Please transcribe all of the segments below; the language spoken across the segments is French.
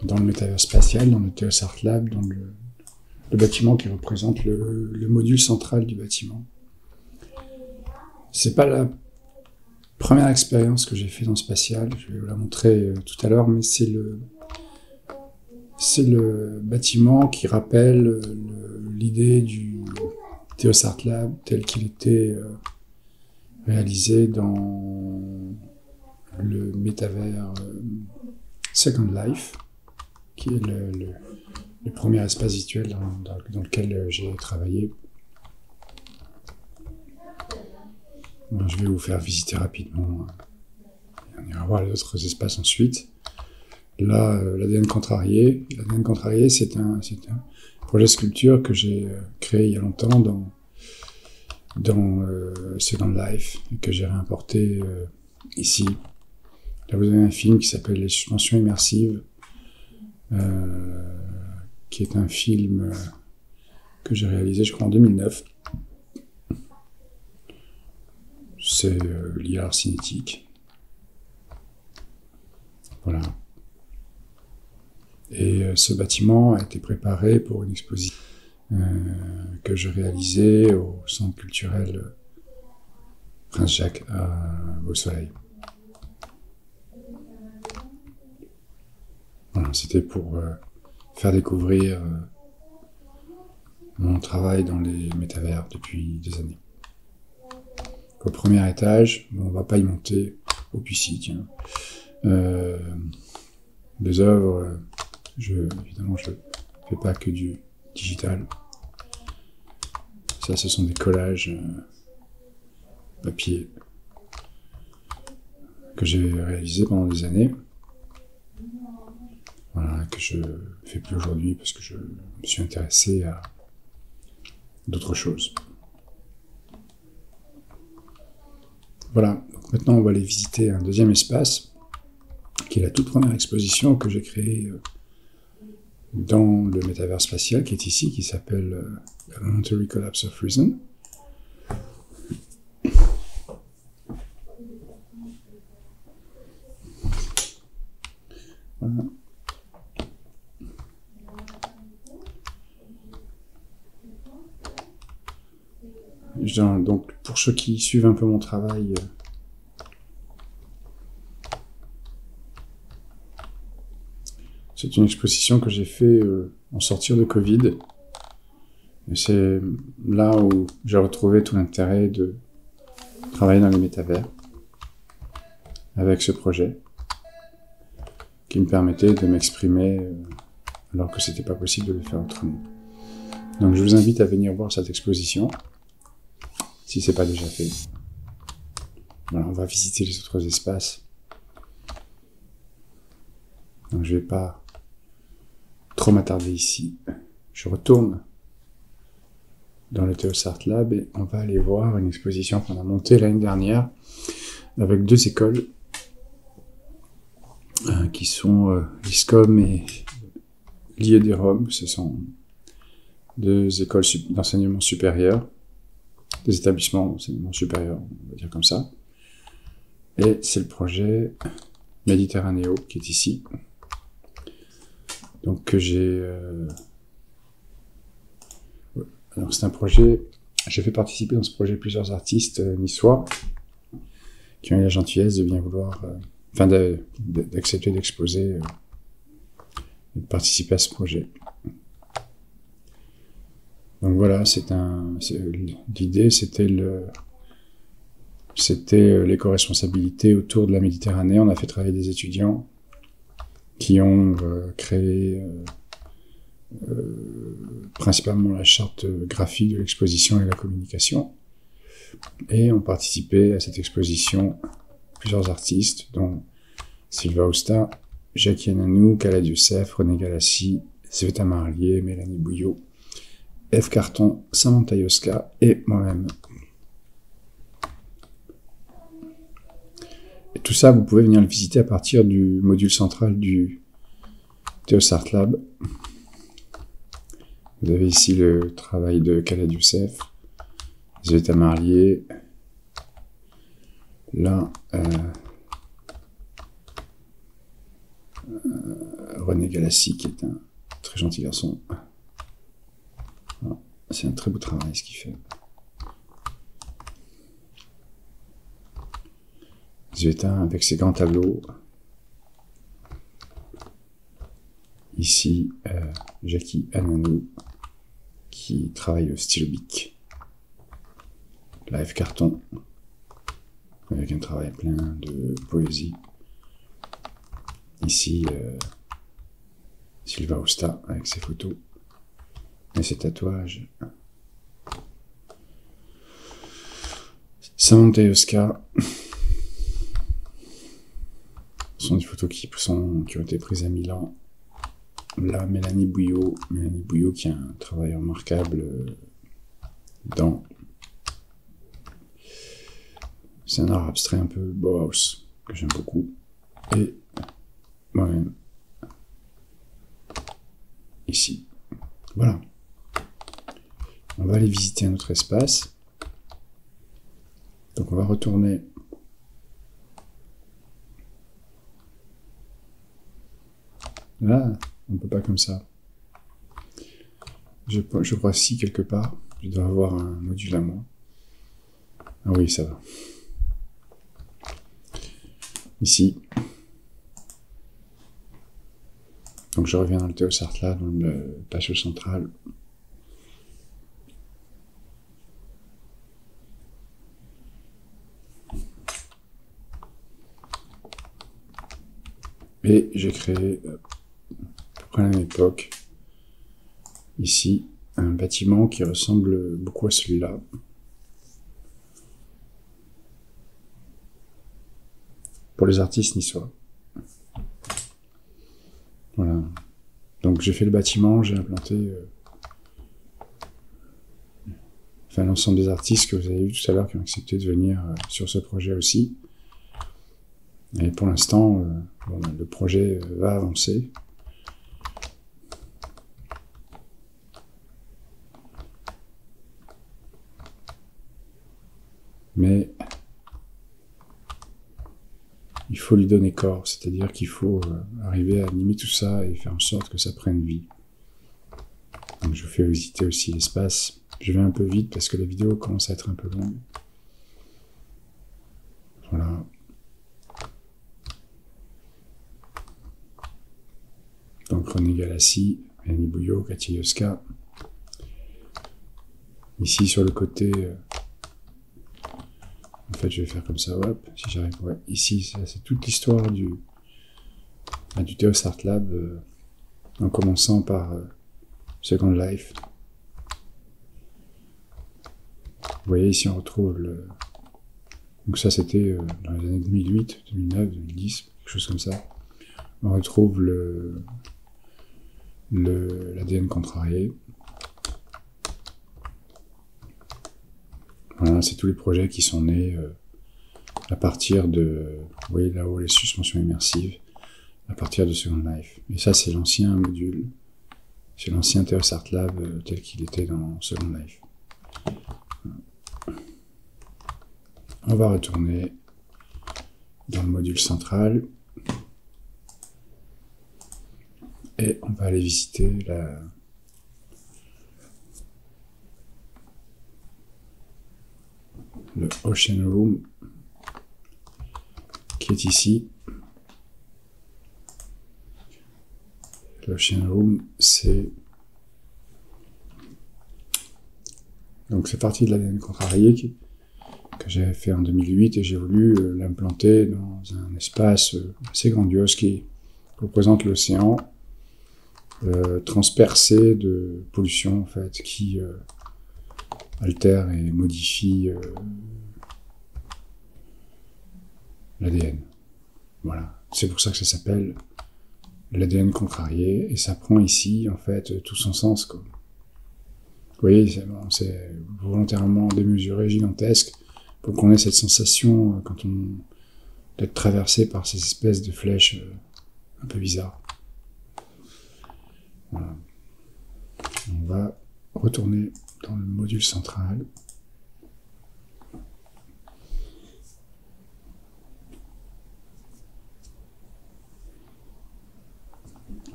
dans le métavers spatial, dans le Theos Art Lab, dans le bâtiment qui représente le module central du bâtiment. C'est pas la première expérience que j'ai fait dans spatial, je vais vous la montrer tout à l'heure, mais c'est le bâtiment qui rappelle l'idée du Theos Art Lab tel qu'il était réalisé dans le métavers Second Life, qui est le premier espace virtuel dans lequel j'ai travaillé. Bon, je vais vous faire visiter rapidement. On ira voir les autres espaces ensuite. Là, l'ADN contrarié. L'ADN contrarié, c'est un projet de sculpture que j'ai créé il y a longtemps dans Second Life et que j'ai réimporté ici. Là, vous avez un film qui s'appelle Les suspensions immersives, qui est un film que j'ai réalisé, je crois, en 2009. C'est lié à l'art cinétique. Voilà. Et ce bâtiment a été préparé pour une exposition que je réalisais au centre culturel Prince Jacques à Beau-Soleil. Voilà, c'était pour faire découvrir mon travail dans les métavers depuis des années. Au premier étage, bon, on va pas y monter, au Puissy, tiens. Les œuvres, évidemment, je fais pas que du digital. Ça, ce sont des collages papier que j'ai réalisés pendant des années. Voilà, que je fais plus aujourd'hui parce que je me suis intéressé à d'autres choses. Voilà, donc maintenant on va aller visiter un deuxième espace, qui est la toute première exposition que j'ai créée dans le métavers spatial, qui est ici, qui s'appelle A Momentary Collapse of Reason. Voilà. Donc, pour ceux qui suivent un peu mon travail, c'est une exposition que j'ai fait en sortir de Covid. Et c'est là où j'ai retrouvé tout l'intérêt de travailler dans les métavers avec ce projet qui me permettait de m'exprimer alors que c'était pas possible de le faire autrement. Donc je vous invite à venir voir cette exposition si c'est pas déjà fait. Voilà, on va visiter les autres espaces. Donc je vais pas trop m'attarder ici. Je retourne dans le Theos Art Lab et on va aller voir une exposition qu'on a montée l'année dernière avec deux écoles qui sont l'ISCOM et l'IEDEROM. Ce sont deux écoles d'enseignement supérieur, des établissements d'enseignement supérieur, on va dire comme ça. Et c'est le projet Méditerranéo qui est ici. Donc que j'ai... Alors c'est un projet... J'ai fait participer dans ce projet plusieurs artistes niçois qui ont eu la gentillesse de bien vouloir... d'accepter d'exposer et de participer à ce projet. Donc voilà, l'idée c'était l'éco-responsabilité autour de la Méditerranée. On a fait travailler des étudiants qui ont créé principalement la charte graphique de l'exposition et la communication, et ont participé à cette exposition plusieurs artistes, dont Sylvain Austa, Jackie Ananou, Khaled Youssef, René Galassi, Sveta Marlier, Mélanie Bouillot, F. Carton, Samantha Yoska et moi-même. Et tout ça, vous pouvez venir le visiter à partir du module central du Theos Art Lab. Vous avez ici le travail de Khaled Youssef, Sveta Marlier, là, René Galassi, qui est un très gentil garçon. Voilà. C'est un très beau travail ce qu'il fait. Zveta avec ses grands tableaux. Ici, Jackie Ananou qui travaille au stylo bic. Live carton avec un travail plein de poésie. Ici, Sylva Ousta avec ses photos et ses tatouages. Samantha et Oscar sont des photos qui ont été prises à Milan. Là, Mélanie Bouillot qui a un travail remarquable dans... C'est un art abstrait un peu Bauhaus, que j'aime beaucoup. Et moi-même, ici. Voilà. On va aller visiter un autre espace. Donc on va retourner là. On peut pas comme ça. Je crois si quelque part, je dois avoir un module à moi. Ah oui, ça va. Ici. Donc je reviens dans le Théos Art Lab, dans le passage central. Et j'ai créé, à peu près à la même époque, ici, un bâtiment qui ressemble beaucoup à celui-là. Pour les artistes niçois. Voilà. Donc j'ai fait le bâtiment, j'ai implanté l'ensemble des artistes que vous avez vu tout à l'heure qui ont accepté de venir sur ce projet aussi. Et pour l'instant, le projet va avancer. Mais il faut lui donner corps, c'est-à-dire qu'il faut arriver à animer tout ça et faire en sorte que ça prenne vie. Donc je vous fais visiter aussi l'espace. Je vais un peu vite parce que la vidéo commence à être un peu longue. Voilà. Donc René Galassi, Mélanie Bouillot, Cathy Yoska. Ici sur le côté, en fait je vais faire comme ça, hop, si j'arrive. Ouais, ici c'est toute l'histoire du Théos Art Lab, en commençant par Second Life. Vous voyez ici on retrouve le... Donc ça c'était dans les années 2008, 2009, 2010, quelque chose comme ça. On retrouve l'ADN contrarié. Voilà, c'est tous les projets qui sont nés à partir de... Vous voyez là-haut les suspensions immersives, à partir de Second Life. Et ça c'est l'ancien module, c'est l'ancien Théos Art Lab tel qu'il était dans Second Life. On va retourner dans le module central et on va aller visiter le Ocean Room qui est ici. L'Ocean Room, c'est parti de l'ADN contrarié que j'avais fait en 2008 et j'ai voulu l'implanter dans un espace assez grandiose qui représente l'océan, transpercé de pollution en fait, qui altère et modifie l'ADN. Voilà, c'est pour ça que ça s'appelle l'ADN contrarié et ça prend ici en fait tout son sens, quoi. Vous voyez, c'est volontairement démesuré, gigantesque, pour qu'on ait cette sensation d'être traversé par ces espèces de flèches un peu bizarres. Voilà. On va retourner dans le module central.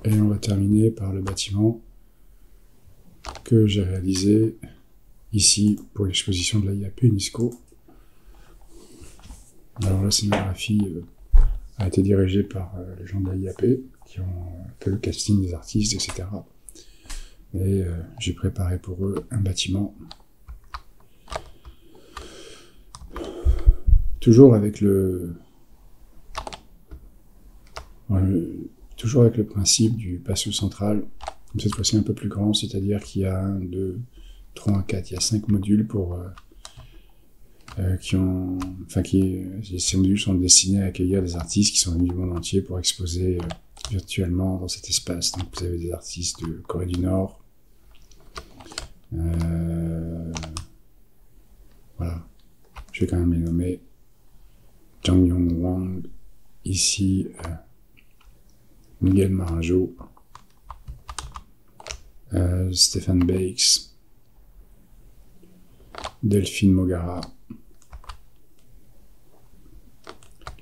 Et on va terminer par le bâtiment que j'ai réalisé ici pour l'exposition de l'IAP UNESCO. Alors la scénographie a été dirigée par les gens de l'IAP qui ont fait le casting des artistes, etc. Et j'ai préparé pour eux un bâtiment. Toujours avec le principe du patio central, cette fois-ci un peu plus grand, c'est-à-dire qu'il y a 1, 2, 3, 4, il y a 5 modules pour ces modules sont destinés à accueillir des artistes qui sont venus du monde entier pour exposer virtuellement dans cet espace. Donc vous avez des artistes de Corée du Nord, voilà, je vais quand même les nommer. Jang Yong Wang, ici Miguel Marajo, Stephen Bakes, Delphine Mogara.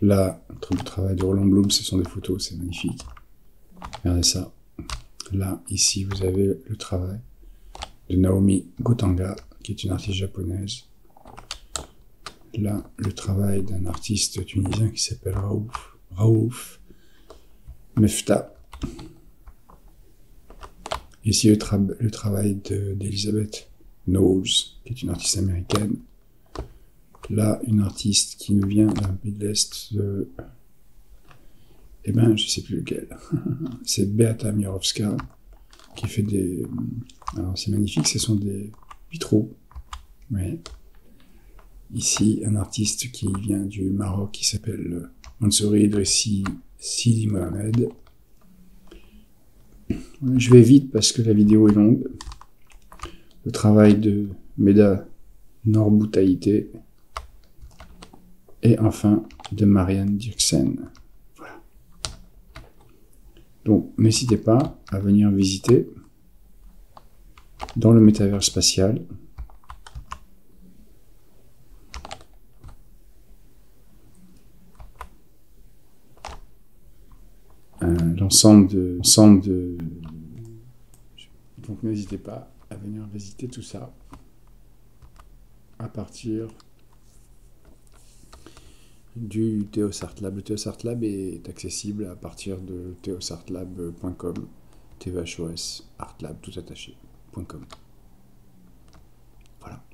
Là, un très beau travail de Roland Bloom, ce sont des photos, c'est magnifique. Regardez ça. Là, ici, vous avez le travail de Naomi Gotanga, qui est une artiste japonaise. Là, le travail d'un artiste tunisien qui s'appelle Raouf Mefta. Ici, le travail d'Elizabeth Knowles, qui est une artiste américaine. Là, une artiste qui nous vient d'un pays de l'Est de... Eh ben, je sais plus lequel. C'est Beata Mirovska, qui fait des... Alors, c'est magnifique, ce sont des vitraux. Ouais. Ici, un artiste qui vient du Maroc, qui s'appelle Mansouri Idrissi Sidi Mohamed. Je vais vite parce que la vidéo est longue. Le travail de Meda Norboutaïté. Et enfin, de Marianne Dirksen. Voilà. Donc, n'hésitez pas à venir visiter dans le métavers spatial. L'ensemble de... Donc n'hésitez pas à venir visiter tout ça à partir du Theos Art Lab. Le Theos Art Lab est accessible à partir de theosartlab.com, THOS Artlab tout attaché.com. Voilà.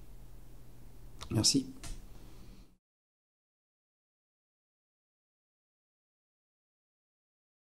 Merci.